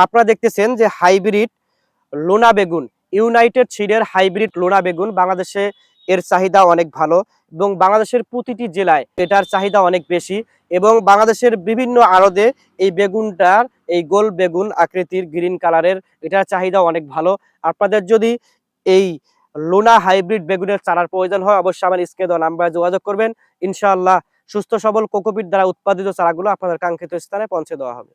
আপনারা দেখতেছেন যে হাইব্রিড লোনা বেগুন, ইউনাইটেড সিডের হাইব্রিড লোনা বেগুন বাংলাদেশে এর চাহিদা অনেক ভালো এবং বাংলাদেশের প্রতিটি জেলায় এটার চাহিদা অনেক বেশি এবং বাংলাদেশের বিভিন্ন আড়তে এই বেগুনটার এই গোল বেগুন আকৃতির গ্রিন কালারের এটার চাহিদা অনেক ভালো। আপনাদের যদি এই লোনা হাইব্রিড বেগুনের চারার প্রয়োজন হয় অবশ্যই আমার স্ক্রিনে দেওয়া নাম্বারে যোগাযোগ করবেন। ইনশাআল্লাহ সুস্থ সবল কোকোপিট দ্বারা উৎপাদিত চারাগুলো আপনাদের কাঙ্ক্ষিত স্থানে পৌঁছে দেওয়া হবে।